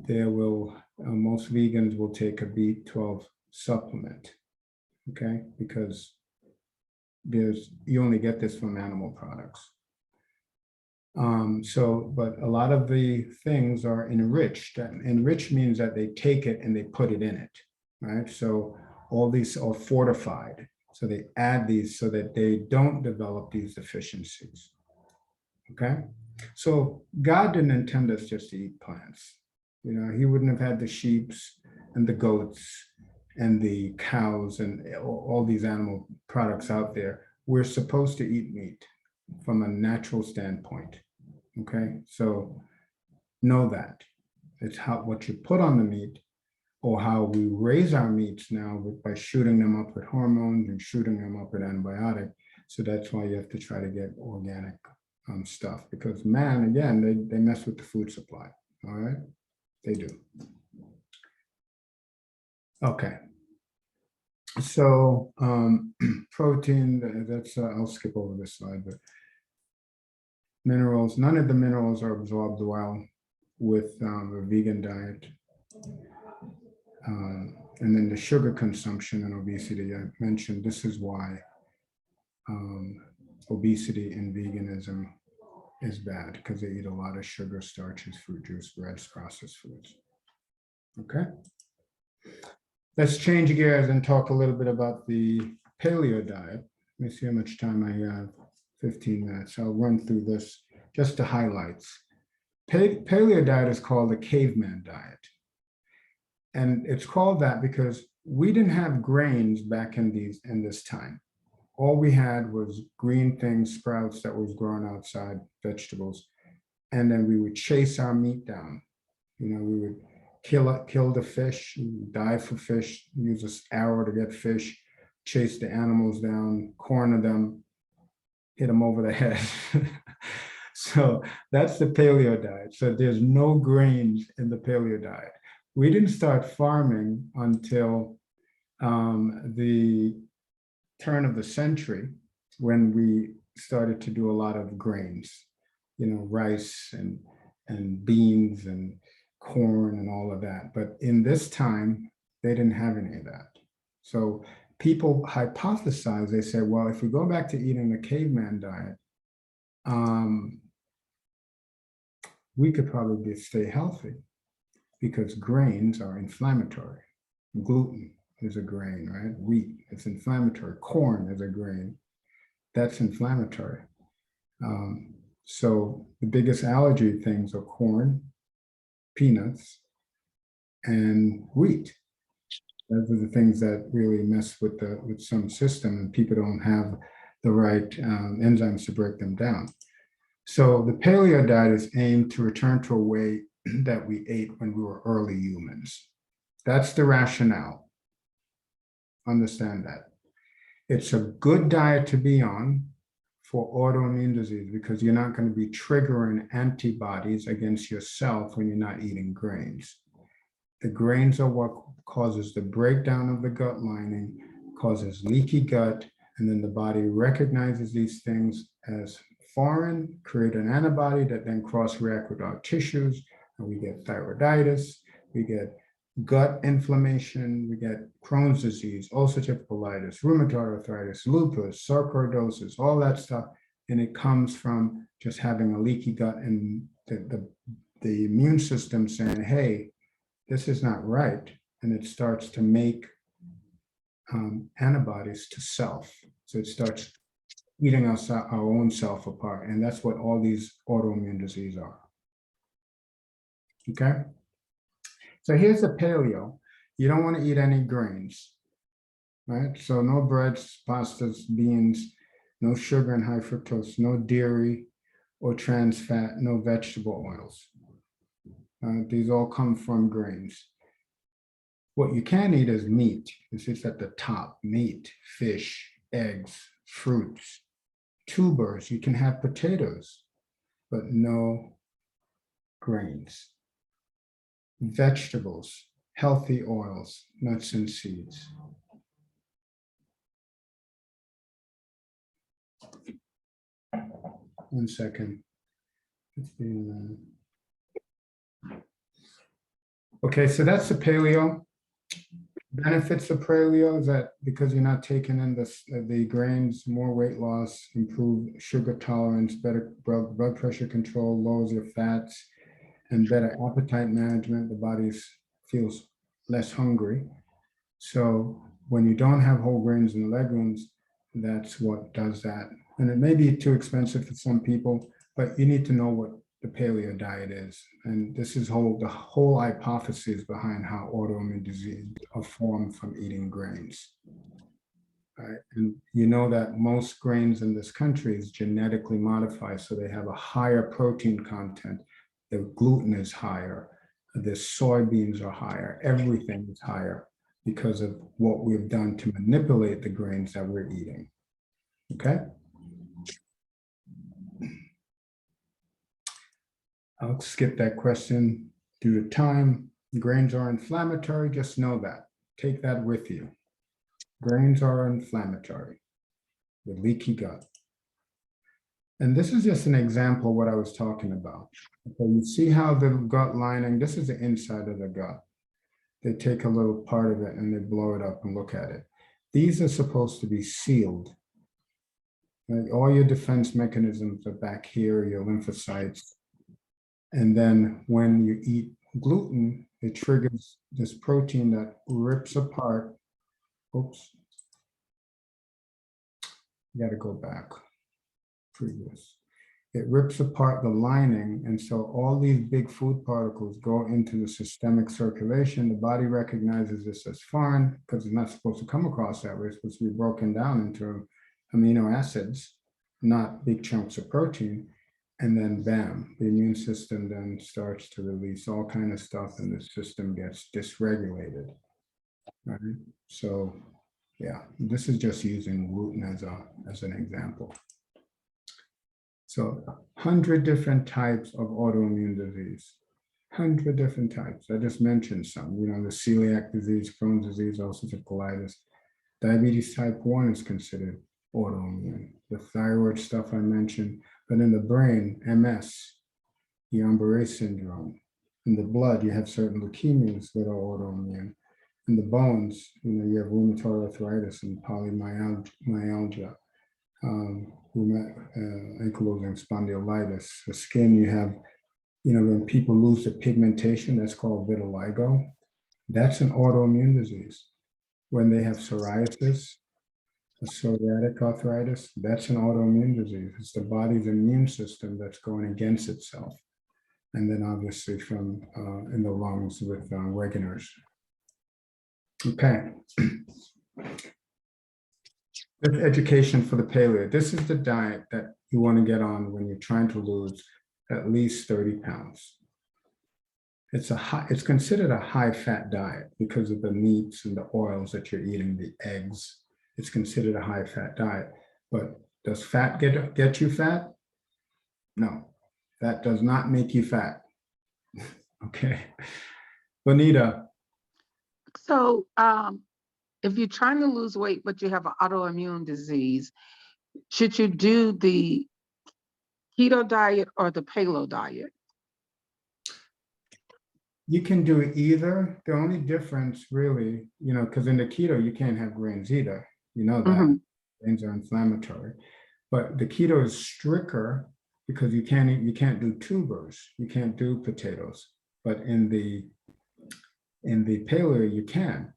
there will, most vegans will take a B12 supplement, okay? Because you only get this from animal products. But a lot of the things are enriched. Enriched means that they take it and they put it in it, right? So all these are fortified. So they add these so that they don't develop these deficiencies, okay? So God didn't intend us just to eat plants. You know, he wouldn't have had the sheep and the goats and the cows and all these animal products out there. We're supposed to eat meat from a natural standpoint. Okay, so know that it's what you put on the meat, or how we raise our meats now by shooting them up with hormones and shooting them up with antibiotic. So that's why you have to try to get organic stuff, because man, again, they mess with the food supply. All right, they do. Okay. So protein, that's I'll skip over this slide, but minerals, none of the minerals are absorbed well with a vegan diet. And then the sugar consumption and obesity, I mentioned, this is why obesity in veganism is bad, because they eat a lot of sugar, starches, fruit juice, breads, processed foods. Okay. Let's change gears and talk a little bit about the paleo diet. Let me see how much time I have. 15 minutes. I'll run through this, just the highlights. Paleo diet is called the caveman diet. And it's called that because we didn't have grains back in this time. All we had was green things, sprouts that was grown outside, vegetables. And then we would chase our meat down. You know, we would kill the fish, dive for fish, use an arrow to get fish, chase the animals down, corner them, hit them over the head. So that's the paleo diet. So there's no grains in the paleo diet. We didn't start farming until the turn of the century, when we started to do a lot of grains, you know, rice and beans and corn and all of that. But in this time, they didn't have any of that. So people hypothesize, they say, well, if we go back to eating the caveman diet, we could probably stay healthy, because grains are inflammatory. Gluten is a grain, right? Wheat, it's inflammatory. Corn is a grain. That's inflammatory. So the biggest allergy things are corn, peanuts, and wheat. Those are the things that really mess with some system, and people don't have the right enzymes to break them down. So the paleo diet is aimed to return to a way that we ate when we were early humans. That's the rationale. Understand that. It's a good diet to be on for autoimmune disease, because you're not going to be triggering antibodies against yourself when you're not eating grains. The grains are what causes the breakdown of the gut lining, causes leaky gut, and then the body recognizes these things as foreign, create an antibody that then cross-react with our tissues, and we get thyroiditis, we get gut inflammation, we get Crohn's disease, ulcerative colitis, rheumatoid arthritis, lupus, sarcoidosis, all that stuff. And it comes from just having a leaky gut and the immune system saying, hey, this is not right. And it starts to make antibodies to self. So it starts eating our own self apart. And that's what all these autoimmune diseases are. Okay. So here's the paleo. You don't want to eat any grains, right? So no breads, pastas, beans, no sugar and high fructose, no dairy or trans fat, no vegetable oils. These all come from grains. What you can eat is meat. This is at the top: meat, fish, eggs, fruits, tubers. You can have potatoes, but no grains. Vegetables, healthy oils, nuts and seeds. One second. Okay, so that's the paleo. Benefits of paleo is that because you're not taking in the grains, more weight loss, improved sugar tolerance, better blood pressure control, lowers your fats, and better appetite management. The body feels less hungry. So when you don't have whole grains and legumes, that's what does that. And it may be too expensive for some people, but you need to know what the paleo diet is. And this is the whole hypothesis behind how autoimmune disease are formed from eating grains. Right? And you know that most grains in this country is genetically modified, so they have a higher protein content. The gluten is higher, the soybeans are higher, everything is higher because of what we've done to manipulate the grains that we're eating. Okay? I'll skip that question due to time. Grains are inflammatory, just know that. Take that with you. Grains are inflammatory, the leaky gut. And this is just an example of what I was talking about. Okay, you see how the gut lining, this is the inside of the gut. They take a little part of it and they blow it up and look at it. These are supposed to be sealed. Like all your defense mechanisms are back here, your lymphocytes. And then when you eat gluten, it triggers this protein that rips apart. Oops. You got to go back. Previous. It rips apart the lining. And so all these big food particles go into the systemic circulation. The body recognizes this as foreign because it's not supposed to come across that way. It's supposed to be broken down into amino acids, not big chunks of protein. And then bam, the immune system then starts to release all kind of stuff and the system gets dysregulated. Right? So yeah, this is just using gluten as an example. So 100 different types of autoimmune disease, 100 different types. I just mentioned some, you know, the celiac disease, Crohn's disease, ulcerative colitis. Diabetes type 1 is considered autoimmune. The thyroid stuff I mentioned, but in the brain, MS, Guillain-Barré syndrome. In the blood, you have certain leukemias that are autoimmune. In the bones, you know, you have rheumatoid arthritis and polymyalgia, ankylosing spondylitis. The skin, you have, you know, when people lose the pigmentation, that's called vitiligo. That's an autoimmune disease. When they have psoriasis, psoriatic arthritis, that's an autoimmune disease. It's the body's immune system that's going against itself. And then obviously from in the lungs with Wegener's. Okay. This education for the paleo. This is the diet that you want to get on when you're trying to lose at least 30 pounds. It's considered a high fat diet because of the meats and the oils that you're eating, the eggs. It's considered a high fat diet. But does fat get you fat? No, that does not make you fat. Okay. Bonita. So if you're trying to lose weight, but you have an autoimmune disease, should you do the keto diet or the paleo diet? You can do either. The only difference really, you know, because in the keto, you can't have grains either. You know that. Grains are inflammatory. But the keto is stricter because you can't do tubers. You can't do potatoes. But in the paleo, you can.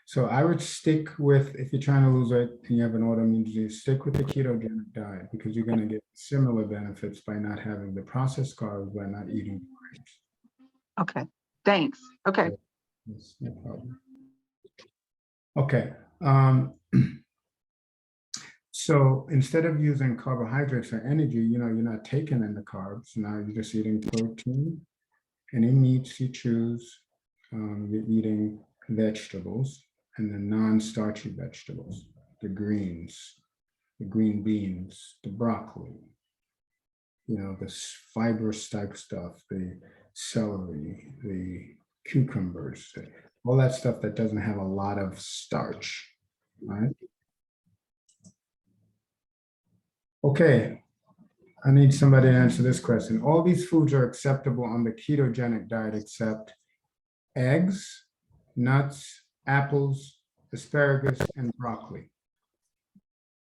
So I would stick with, if you're trying to lose weight and you have an autoimmune disease, stick with the ketogenic diet because you're going to get similar benefits by not having the processed carbs, by not eating grains. Okay, thanks. Okay. Yes, no problem. Okay. So instead of using carbohydrates for energy, you're not taking in the carbs. Now you're just eating protein, any meats you choose. You're eating vegetables and the non-starchy vegetables, the greens, the green beans, the broccoli, the fibrous type stuff, the celery, the cucumbers, all that stuff that doesn't have a lot of starch, right? Okay, I need somebody to answer this question. All these foods are acceptable on the ketogenic diet except eggs, nuts, apples, asparagus, and broccoli.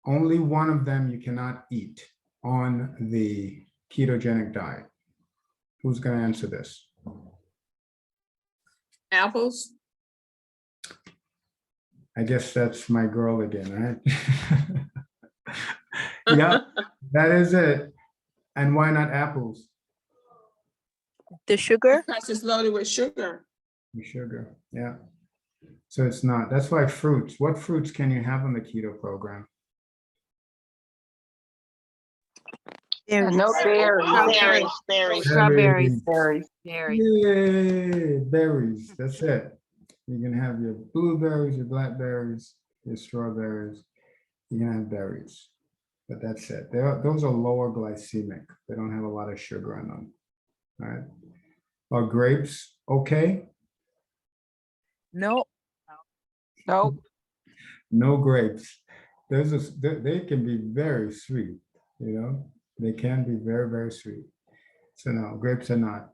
Only one of them you cannot eat on the ketogenic diet. Who's going to answer this? Apples? I guess that's my girl again, right? Yeah, that is it. And why not apples? The sugar? Because it's loaded with sugar. Sugar, yeah. So it's not. That's why fruits. What fruits can you have on the keto program? No berries. Strawberries. Berries. Yay, berries. That's it. You can have your blueberries, your blackberries, your strawberries. You can have berries, but that's it. Those are lower glycemic. They don't have a lot of sugar in them. All right. Are grapes okay? No. Nope. No grapes. They can be very sweet. They can be very, very sweet. So no, grapes are not.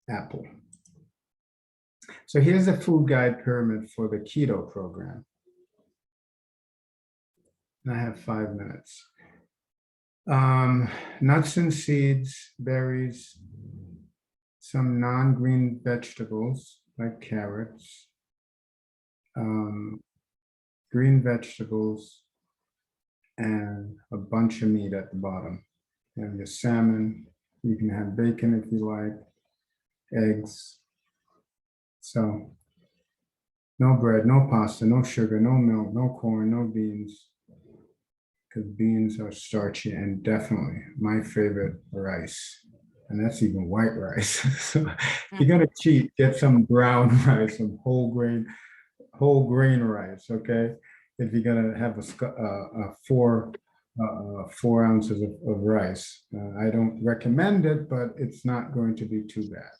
Apple. So here's a food guide pyramid for the keto program. And I have 5 minutes. Nuts and seeds, berries, some non-green vegetables like carrots, green vegetables, and a bunch of meat at the bottom. You have your salmon, you can have bacon if you like, eggs. So no bread, no pasta, no sugar, no milk, no corn, no beans, because beans are starchy, and definitely my favorite, rice. And that's even white rice. So if you're gonna cheat, get some brown rice, some whole grain rice, okay? If you're gonna have a 4 ounces of rice. I don't recommend it, but it's not going to be too bad.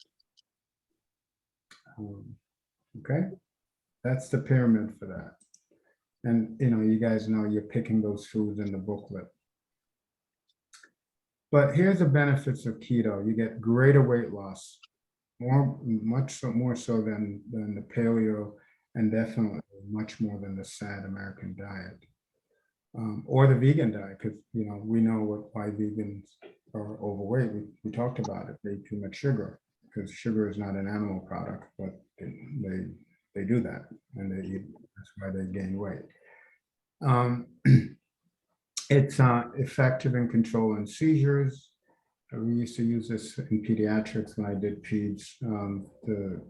Okay, that's the pyramid for that. And you guys know you're picking those foods in the booklet. But here's the benefits of keto. You get greater weight loss, much more so than the paleo, and definitely much more than the sad American diet. Or the vegan diet, because we know why vegans are overweight. We talked about it. They eat too much sugar, because sugar is not an animal product, but they do that, and that's why they gain weight. It's effective in controlling seizures. We used to use this in pediatrics when I did peds to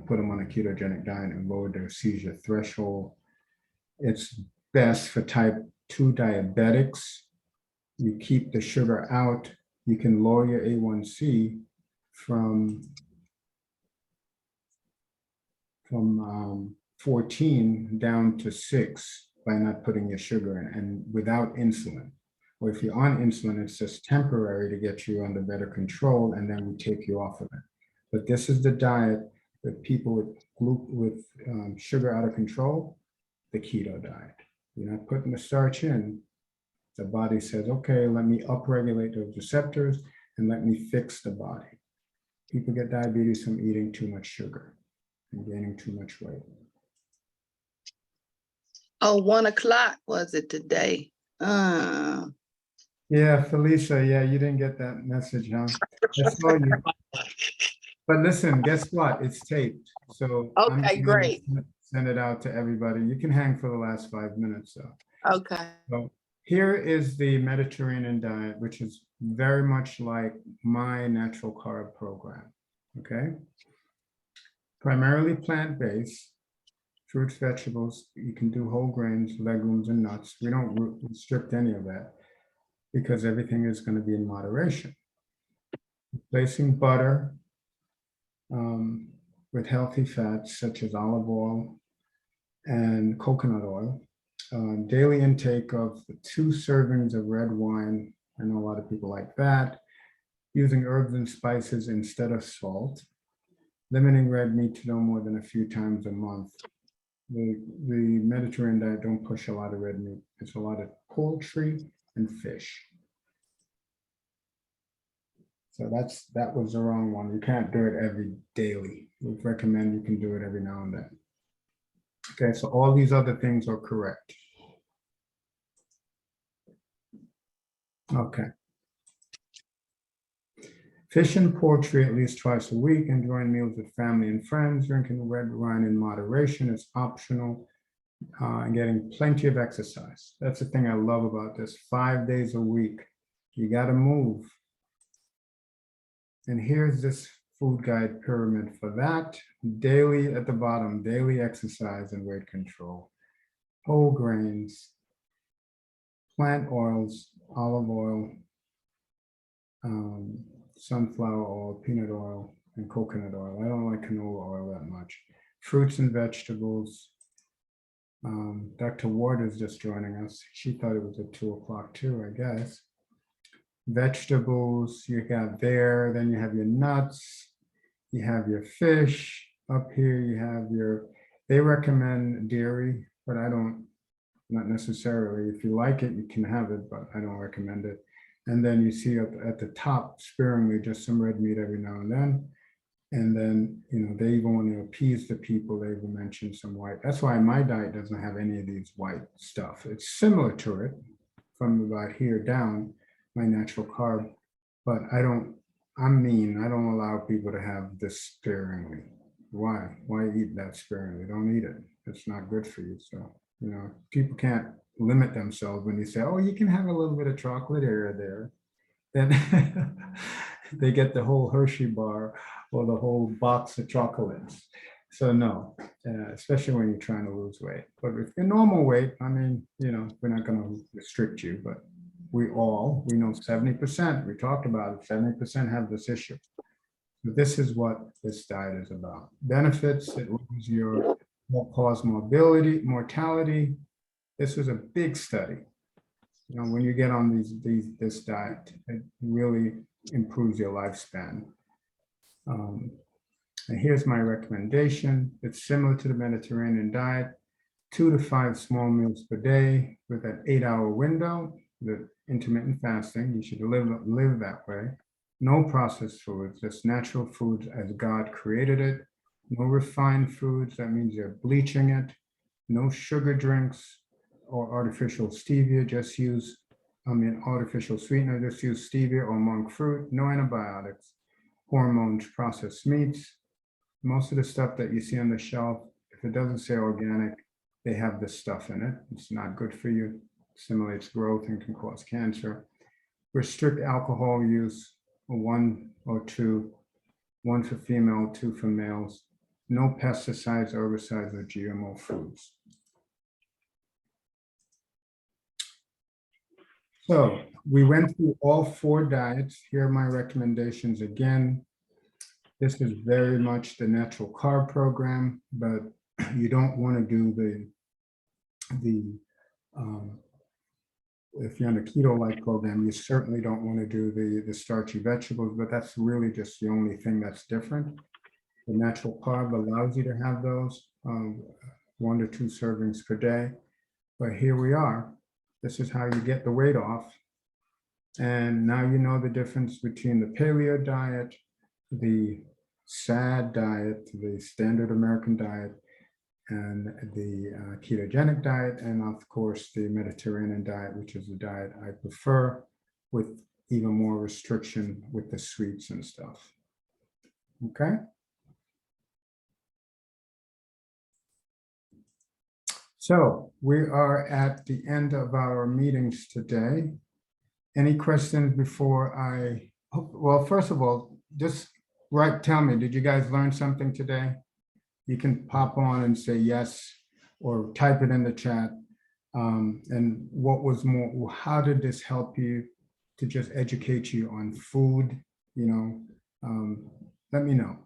put them on a ketogenic diet and lower their seizure threshold. It's best for type 2 diabetics. You keep the sugar out. You can lower your A1C from 14 down to 6 by not putting your sugar in, and without insulin. Or if you're on insulin, it's just temporary to get you under better control, and then we take you off of it. But this is the diet that people with sugar out of control, the keto diet. You're not putting the starch in. The body says, okay, let me upregulate those receptors and let me fix the body. People get diabetes from eating too much sugar and gaining too much weight. Oh, 1 o'clock was it today? Yeah, Felicia, yeah, you didn't get that message, huh? I saw you. But listen, guess what? It's taped. So I'm Okay, gonna great. send it out to everybody. You can hang for the last 5 minutes, though. Okay. So here is the Mediterranean diet, which is very much like my natural carb program, okay? primarily plant-based, fruits, vegetables. You can do whole grains, legumes, and nuts. We don't restrict any of that because everything is going to be in moderation. Replacing butter with healthy fats such as olive oil and coconut oil. Daily intake of 2 servings of red wine. I know a lot of people like that. Using herbs and spices instead of salt. Limiting red meat to no more than a few times a month. The Mediterranean diet don't push a lot of red meat. It's a lot of poultry and fish. So that was the wrong one. You can't do it every daily. We recommend you can do it every now and then. Okay, so all these other things are correct. Okay. Fish and poultry at least twice a week, enjoying meals with family and friends, drinking red wine in moderation is optional, and getting plenty of exercise. That's the thing I love about this. 5 days a week, you got to move. And here's this food guide pyramid for that. Daily at the bottom, daily exercise and weight control. Whole grains, plant oils, olive oil, sunflower oil, peanut oil, and coconut oil. I don't like canola oil that much. Fruits and vegetables. Dr. Ward is just joining us. She thought it was at 2 o'clock too, I guess. Vegetables you got there, then you have your nuts, you have your fish. Up here you have your, they recommend dairy, but I don't, not necessarily. If you like it, you can have it, but I don't recommend it. And then you see up at the top, sparingly, just some red meat every now and then. And then, you know, they even want to appease the people, they even mention some white. That's why my diet doesn't have any of these white stuff. It's similar to it from about here down, my natural carb, but I'm mean. I don't allow people to have this sparingly. Why? Why eat that sparingly? Don't eat it. It's not good for you. So, you know, people can't limit themselves when you say, oh, you can have a little bit of chocolate here or there. Then they get the whole Hershey bar or the whole box of chocolates. So no, especially when you're trying to lose weight. But if you're normal weight, I mean, you know, we're not going to restrict you, but we know 70%, we talked about it, 70% have this issue. But this is what this diet is about. Benefits, it lowers your cause mortality. This was a big study. You know, when you get on this diet, it really improves your lifespan. And here's my recommendation. It's similar to the Mediterranean diet, 2 to 5 small meals per day with an 8-hour window. The intermittent fasting, you should live that way. No processed foods, just natural foods as God created it. No refined foods, that means you're bleaching it. No sugar drinks or artificial stevia, just use, artificial sweetener, just use stevia or monk fruit. No antibiotics, hormones, processed meats. Most of the stuff that you see on the shelf, if it doesn't say organic, they have this stuff in it. It's not good for you. Stimulates growth and can cause cancer. Restrict alcohol use, 1 or 2, 1 for female, 2 for males. No pesticides, herbicides, or GMO foods. So we went through all 4 diets. Here are my recommendations again. This is very much the natural carb program, but you don't want to do if you're on a keto-like program, you certainly don't want to do the starchy vegetables, but that's really just the only thing that's different. The natural carb allows you to have those 1 to 2 servings per day. But here we are. This is how you get the weight off. And now you know the difference between the paleo diet, the SAD diet, the standard American diet, and the ketogenic diet, and of course the Mediterranean diet, which is the diet I prefer, with even more restriction with the sweets and stuff. Okay. So we are at the end of our meetings today. Any questions before well, first of all, just tell me, did you guys learn something today? you can pop on and say yes, or type it in the chat. And what was more, how did this help you to just educate you on food? You know, let me know.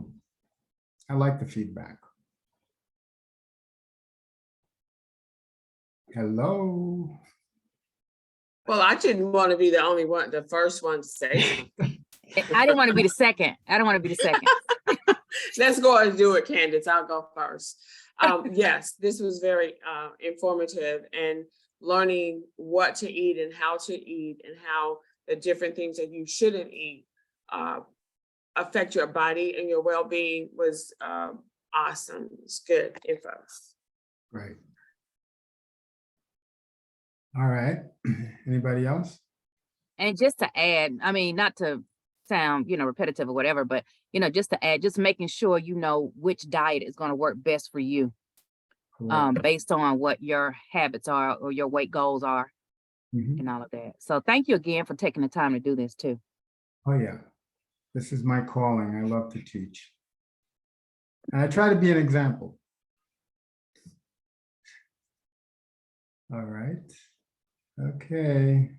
I like the feedback. Hello. Well, I didn't want to be the only one, the first one to say something. I didn't want to be the second. I don't want to be the second. Let's go and do it, Candace. I'll go first. Yes, this was very informative, and learning what to eat and how to eat and how the different things that you shouldn't eat affect your body and your well-being was awesome. It's good info. Great. All right. Anybody else? And just to add, I mean, not to sound, repetitive or whatever, but, just to add, just making sure you know which diet is going to work best for you, Correct. based on what your habits are or your weight goals are Mhm. and all of that. So thank you again for taking the time to do this too. Oh, yeah. This is my calling. I love to teach. And I try to be an example. All right. Okay.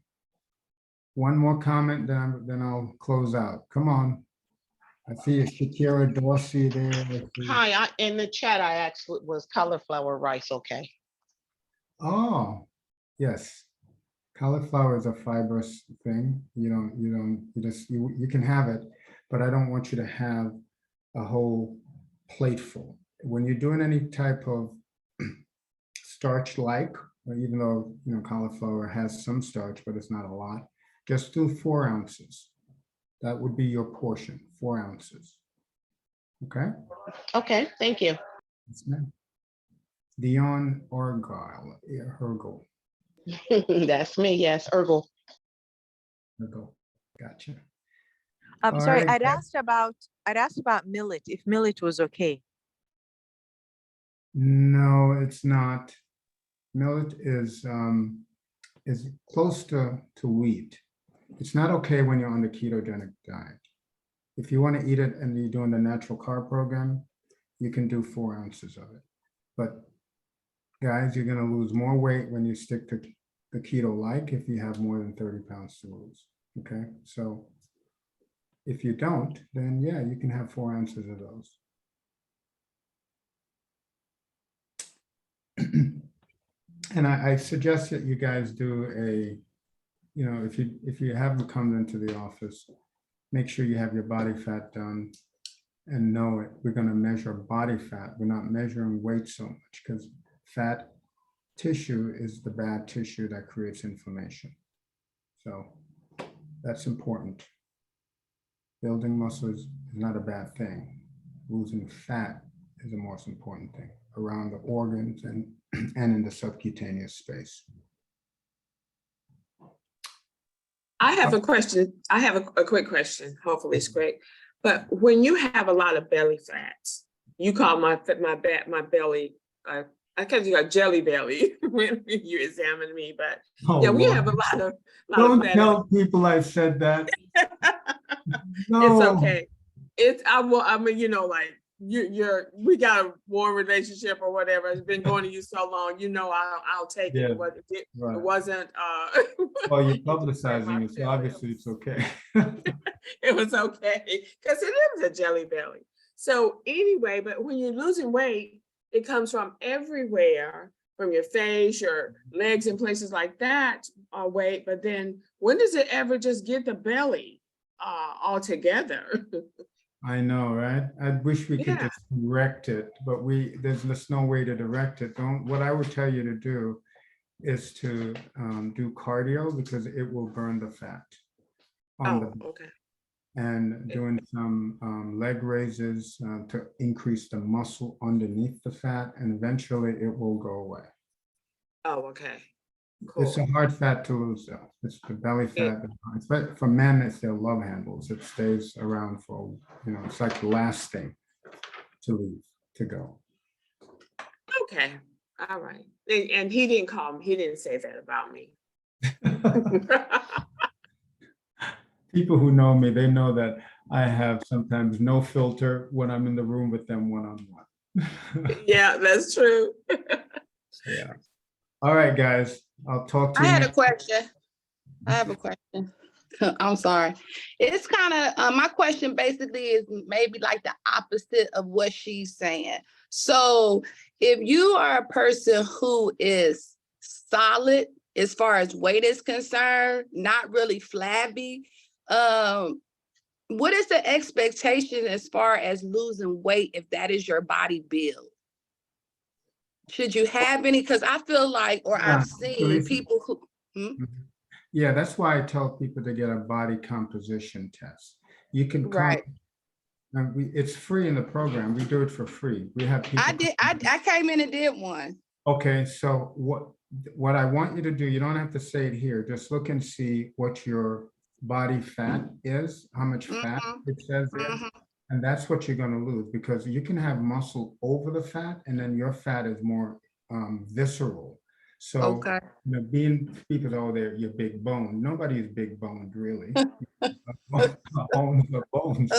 One more comment, then I'll close out. Come on. I see a Shakira Dorsey there. Hi, in the chat, I asked, was cauliflower rice okay? Oh, yes. Cauliflower is a fibrous thing. You can have it, but I don't want you to have a whole plateful. When you're doing any type of starch-like, or even though, cauliflower has some starch, but it's not a lot, just do 4 ounces. That would be your portion, 4 ounces. Okay? Okay, thank you. Yes, ma'am. Dion Hergel. That's me, yes, Ergo. Hergel. Gotcha. I'm All sorry, right, I'd asked about millet, if millet was okay. No, it's not. Millet is close to wheat. It's not okay when you're on the ketogenic diet. If you want to eat it and you're doing the natural carb program, you can do 4 ounces of it. But guys, you're going to lose more weight when you stick to the keto-like if you have more than 30 pounds to lose. Okay, so if you don't, then yeah, you can have 4 ounces of those. And I suggest that you guys do if you haven't come into the office, make sure you have your body fat done and know it. We're going to measure body fat. We're not measuring weight so much, because fat tissue is the bad tissue that creates inflammation. So that's important. Building muscles is not a bad thing. Losing fat is the most important thing around the organs and in the subcutaneous space. I have a question. I have a quick question. Hopefully it's quick. But when you have a lot of belly fats, you call my belly, I can't do a jelly belly when you examine me, but Oh, yeah, we Lord. have a lot of Don't fat. tell people I said that. It's No. okay. Like we got a warm relationship or whatever. It's been going to you so long, I'll take Yeah, it. right. It wasn't Well, you're publicizing it, so obviously it's okay. it was okay because it is a jelly belly. So anyway, but when you're losing weight, it comes from everywhere, from your face, your legs, and places like that are weight. But then when does it ever just get the belly all together? I know, right? I wish we could Yeah. just direct it, but there's no way to direct it. What I would tell you to do is to do cardio, because it will burn the fat on Okay. and doing some leg raises to increase the muscle underneath the fat, and eventually it will go away. Oh, okay. Cool. It's a hard fat to lose, though. It's the belly fat. But for men, it's their love handles. It stays around for, it's like the last thing to leave, to go. Okay. All right. And he didn't call me. He didn't say that about me. People who know me, they know that I have sometimes no filter when I'm in the room with them one-on-one. Yeah, that's true. Yeah. All right, guys, I'll talk to I you. had a next- question. I have a question. I'm sorry. It's kind of, my question basically is maybe like the opposite of what she's saying. So if you are a person who is solid as far as weight is concerned, not really flabby, what is the expectation as far as losing weight if that is your body build? Should you have any? Because I feel like, or Yeah, I've seen Lisa. people who, Yeah, that's why I tell people to get a body composition test. You can come, right. and it's free in the program. We do it for free. We have people. I came in and did one. Okay, so what I want you to do, you don't have to say it here, just look and see what your body fat is, how much fat it says there. And that's what you're going to lose, because you can have muscle over the fat and then your fat is more visceral. So, Okay. you know, being people, oh, you're big bone. Nobody is big boned, really. Bones are bones.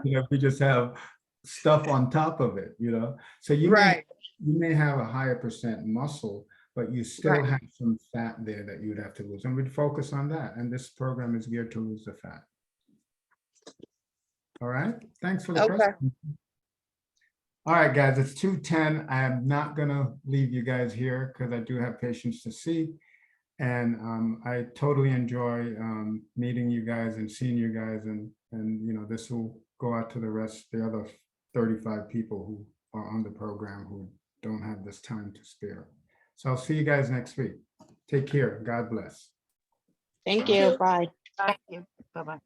You know, we just have stuff on top of it, you know. So you may have a higher percent muscle, but you still have some fat there that you'd have to lose. And we'd focus on that. And this program is geared to lose the fat. All right. Thanks for the question. All right, guys, it's 2:10. I am not going to leave you guys here because I do have patients to see. And I totally enjoy meeting you guys and seeing you guys. And you know, this will go out to the other 35 people who are on the program who don't have this time to spare. So I'll see you guys next week. Take care. God bless. Thank you. Bye. Thank you. Bye-bye.